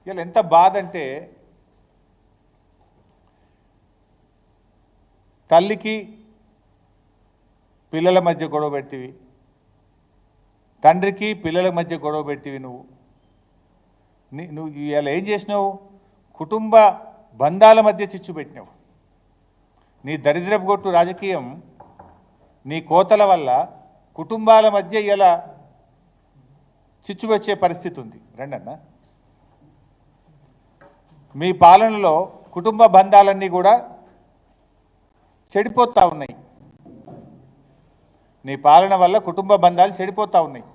ఇలా ఎంత బాధ అంటే తల్లికి పిల్లల మధ్య గొడవ పెట్టివి, తండ్రికి పిల్లల మధ్య గొడవ పెట్టివి. నువ్వు ఇలా ఏం చేసినావు? కుటుంబ బంధాల మధ్య చిచ్చు పెట్టినావు. నీ దరిద్రపు గొట్టు రాజకీయం, నీ కోతల వల్ల కుటుంబాల మధ్య ఇలా చిచ్చు వచ్చే పరిస్థితి ఉంది. రండన్నా, మీ పాలనలో కుటుంబ బంధాలన్నీ కూడా చెడిపోతూ ఉన్నాయి. నీ పాలన వల్ల కుటుంబ బంధాలు చెడిపోతూ ఉన్నాయి.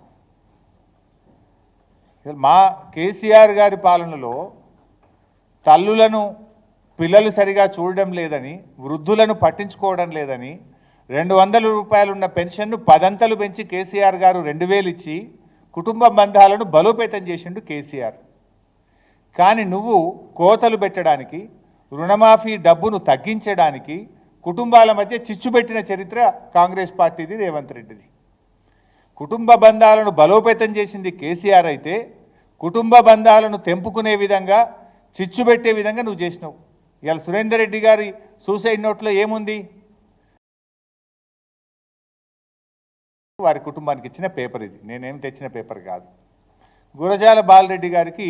మా కేసీఆర్ గారి పాలనలో తల్లులను పిల్లలు సరిగా చూడడం లేదని, వృద్ధులను పట్టించుకోవడం లేదని 200 రూపాయలు ఉన్న పెన్షన్ను 10 పెంచి కేసీఆర్ గారు 2000 ఇచ్చి కుటుంబ బంధాలను బలోపేతం చేసిండు కేసీఆర్. కానీ నువ్వు కోతలు పెట్టడానికి, రుణమాఫీ డబ్బును తగ్గించడానికి కుటుంబాల మధ్య చిచ్చు పెట్టిన చరిత్ర కాంగ్రెస్ పార్టీది, రేవంత్ రెడ్డిది. కుటుంబ బంధాలను బలోపేతం చేసింది కేసీఆర్ అయితే, కుటుంబ బంధాలను తెంపుకునే విధంగా, చిచ్చు పెట్టే విధంగా నువ్వు చేసినావు. ఇవాళ సురేందర్ రెడ్డి గారి సూసైడ్ నోట్లో ఏముంది? వారి కుటుంబానికి ఇచ్చిన పేపర్ ఇది, నేనేం తెచ్చిన పేపర్ కాదు. గురజాల బాలరెడ్డి గారికి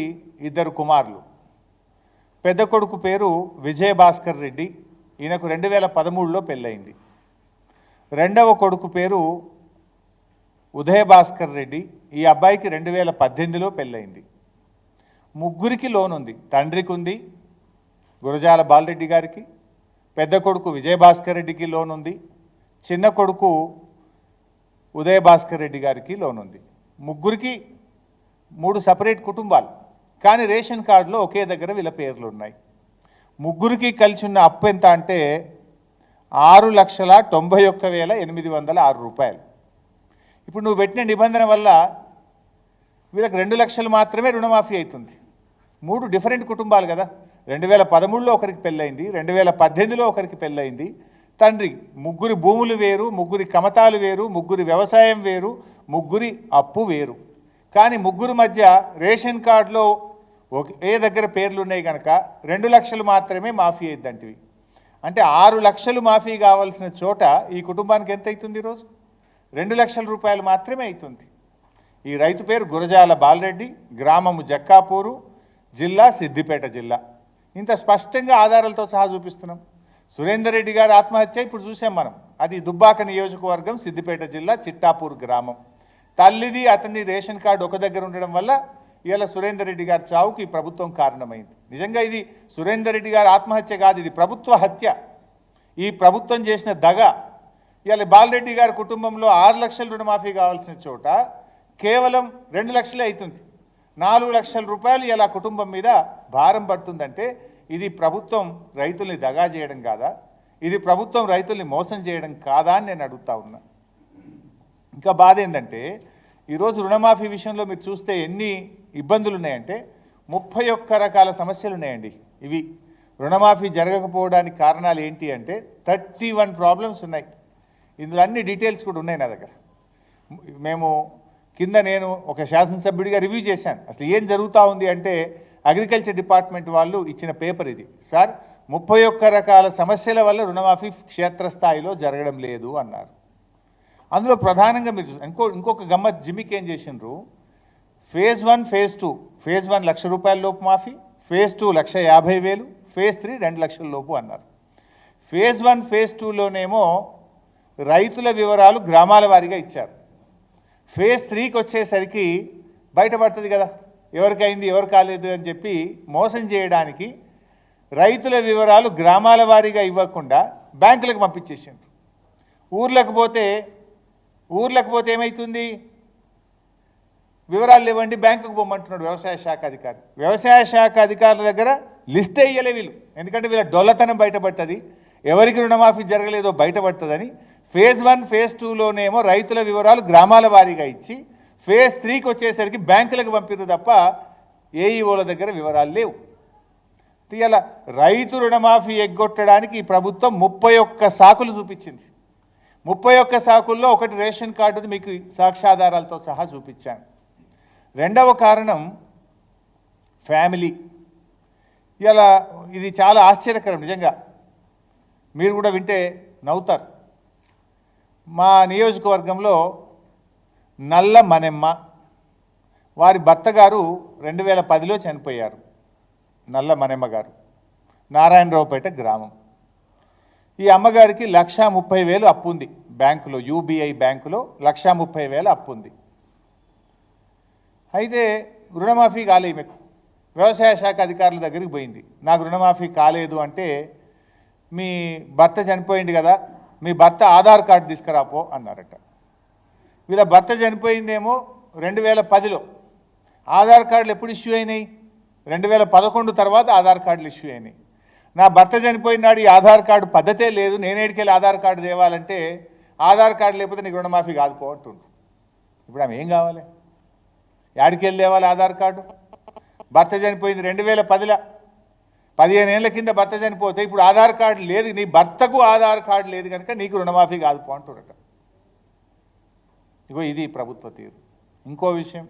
2 కుమారులు. పెద్ద కొడుకు పేరు విజయభాస్కర్ రెడ్డి, ఈయనకు 2013లో పెళ్ళయింది. రెండవ కొడుకు పేరు ఉదయభాస్కర్ రెడ్డి, ఈ అబ్బాయికి 2018లో పెళ్ళయింది. ముగ్గురికి లోన్ ఉంది. తండ్రికి ఉంది, గురజాల బాలరెడ్డి గారికి, పెద్ద కొడుకు విజయభాస్కర్ రెడ్డికి లోన్ ఉంది, చిన్న కొడుకు ఉదయభాస్కర్ రెడ్డి గారికి లోన్ ఉంది. ముగ్గురికి 3 సపరేట్ కుటుంబాలు, కానీ రేషన్ కార్డులో ఒకే దగ్గర వీళ్ళ పేర్లు ఉన్నాయి. ముగ్గురికి కలిసి ఉన్న అప్పు ఎంత అంటే 6,91,806 రూపాయలు. ఇప్పుడు నువ్వు పెట్టిన నిబంధన వల్ల వీళ్ళకి 2 లక్షలు మాత్రమే రుణమాఫీ అవుతుంది. 3 డిఫరెంట్ కుటుంబాలు కదా. 2013లో ఒకరికి పెళ్ళయింది, 2018లో ఒకరికి పెళ్ళయింది. తండ్రి, ముగ్గురి భూములు వేరు, ముగ్గురి కమతాలు వేరు, ముగ్గురి వ్యవసాయం వేరు, ముగ్గురి అప్పు వేరు. కానీ ముగ్గురు మధ్య రేషన్ కార్డులో ఏ దగ్గర పేర్లు ఉన్నాయి కనుక 2 లక్షలు మాత్రమే మాఫీ అయిద్దంటివి. అంటే 6 లక్షలు మాఫీ కావాల్సిన చోట ఈ కుటుంబానికి ఎంత అవుతుంది? ఈరోజు 2 లక్షల రూపాయలు మాత్రమే అవుతుంది. ఈ రైతు పేరు గురజాల బాలరెడ్డి, గ్రామము జక్కాపూరు, జిల్లా సిద్దిపేట జిల్లా. ఇంత స్పష్టంగా ఆధారాలతో సహా చూపిస్తున్నాం. సురేందర్ రెడ్డి గారి ఆత్మహత్య ఇప్పుడు చూసాం మనం. అది దుబ్బాక నియోజకవర్గం, సిద్దిపేట జిల్లా, చిట్టాపూర్ గ్రామం. తల్లిది అతని రేషన్ కార్డు ఒక దగ్గర ఉండడం వల్ల ఇవాళ సురేందర్ రెడ్డి గారి చావుకి ఈ ప్రభుత్వం కారణమైంది. నిజంగా ఇది సురేందర్ రెడ్డి గారి ఆత్మహత్య కాదు, ఇది ప్రభుత్వ హత్య. ఈ ప్రభుత్వం చేసిన దగ. ఇవాళ బాలరెడ్డి గారి కుటుంబంలో 6 లక్షల రుణమాఫీ కావాల్సిన చోట కేవలం 2 లక్షలే అవుతుంది. 4 లక్షల రూపాయలు ఇలా కుటుంబం మీద భారం పడుతుందంటే ఇది ప్రభుత్వం రైతుల్ని దగా చేయడం కాదా? ఇది ప్రభుత్వం రైతుల్ని మోసం చేయడం కాదా అని నేను అడుగుతా ఉన్నా. ఇంకా బాధ ఏంటంటే ఈరోజు రుణమాఫీ విషయంలో మీరు చూస్తే ఎన్ని ఇబ్బందులు ఉన్నాయంటే 31 రకాల సమస్యలు ఉన్నాయండి. ఇవి రుణమాఫీ జరగకపోవడానికి కారణాలు ఏంటి అంటే 31 ప్రాబ్లమ్స్ ఉన్నాయి. ఇందులో అన్ని డీటెయిల్స్ కూడా ఉన్నాయి నా దగ్గర. నేను ఒక శాసనసభ్యుడిగా రివ్యూ చేశాను. అసలు ఏం జరుగుతూ ఉంది అంటే అగ్రికల్చర్ డిపార్ట్మెంట్ వాళ్ళు ఇచ్చిన పేపర్ ఇది. సార్, 31 రకాల సమస్యల వల్ల రుణమాఫీ క్షేత్రస్థాయిలో జరగడం లేదు అన్నారు. అందులో ప్రధానంగా మీరు ఇంకొక గమ్మత్ జిమ్మికి ఏం చేసిండ్రు? Phase 1, phase 2. ఫేజ్ 1 1,00,000 రూపాయల లోపు మాఫీ, ఫేజ్ 2 1,50,000, ఫేజ్ 3 2 లక్షల లోపు అన్నారు. ఫేజ్ 1, ఫేజ్ 2లోనేమో రైతుల వివరాలు గ్రామాల వారీగా ఇచ్చారు. ఫేజ్ 3కి వచ్చేసరికి బయటపడుతుంది కదా ఎవరికైంది ఎవరు కాలేదు అని చెప్పి మోసం చేయడానికి రైతుల వివరాలు గ్రామాల వారీగా ఇవ్వకుండా బ్యాంకులకు పంపించేసిండ్రు. ఊర్లకు పోతే ఏమవుతుంది? వివరాలు లేవండి, బ్యాంకుకు పోమంటున్నాడు వ్యవసాయ శాఖ అధికారి. వ్యవసాయ శాఖ అధికారుల దగ్గర లిస్ట్ వేయలే వీళ్ళు, ఎందుకంటే వీళ్ళ డొల్లతనం బయటపడుతుంది, ఎవరికి రుణమాఫీ జరగలేదో బయటపడుతుందని. ఫేజ్ 1, ఫేజ్ 2లోనేమో రైతుల వివరాలు గ్రామాల వారీగా ఇచ్చి ఫేజ్ 3కి వచ్చేసరికి బ్యాంకులకు పంపిరు తప్ప ఏఈఓల దగ్గర వివరాలు లేవు. ఇలా రైతు రుణమాఫీ ఎగ్గొట్టడానికి ఈ ప్రభుత్వం 31 సాకులు చూపించింది. 31 సాకుల్లో ఒకటి రేషన్ కార్డుది మీకు సాక్ష్యాధారాలతో సహా చూపించాను. రెండవ కారణం ఫ్యామిలీ. ఇలా ఇది చాలా ఆశ్చర్యకరం నిజంగా, మీరు కూడా వింటే నవ్వుతారు. మా నియోజకవర్గంలో నల్ల మనెమ్మ, వారి భర్త గారు 2010లో చనిపోయారు. నల్ల మనెమ్మ గారు నారాయణరావుపేట గ్రామం. ఈ అమ్మగారికి 1,30,000 అప్పు ఉంది బ్యాంకులో, యూబీఐ బ్యాంకులో 1,30,000 అప్పు ఉంది. అయితే రుణమాఫీ కాలే ఈమెకు. వ్యవసాయ శాఖ అధికారుల దగ్గరికి పోయింది, నాకు రుణమాఫీ కాలేదు అంటే, మీ భర్త చనిపోయింది కదా, మీ భర్త ఆధార్ కార్డు తీసుకురాపో అన్నారట. వీళ్ళ భర్త చనిపోయిందేమో 2010లో, ఆధార్ కార్డులు ఎప్పుడు ఇష్యూ అయినాయి? 2011 తర్వాత ఆధార్ కార్డులు ఇష్యూ అయినాయి. నా భర్త చనిపోయినాడు, ఈ ఆధార్ కార్డు పద్ధతే లేదు, నేనేడికెళ్ళి ఆధార్ కార్డు తేవాలంటే, ఆధార్ కార్డు లేకపోతే నీకు రుణమాఫీ కాదుపో అంటుండు. ఇప్పుడు ఆమె ఏం కావాలి? యాడికెళ్ళి తేవాలి ఆధార్ కార్డు? భర్త చనిపోయింది 2010లో, 15 ఏళ్ల కింద భర్త చనిపోతే ఇప్పుడు ఆధార్ కార్డు లేదు, నీ భర్తకు ఆధార్ కార్డు లేదు కనుక నీకు రుణమాఫీ కాదుపో అంటున్నట. ఇగో ఇది ప్రభుత్వ తీరు. ఇంకో విషయం,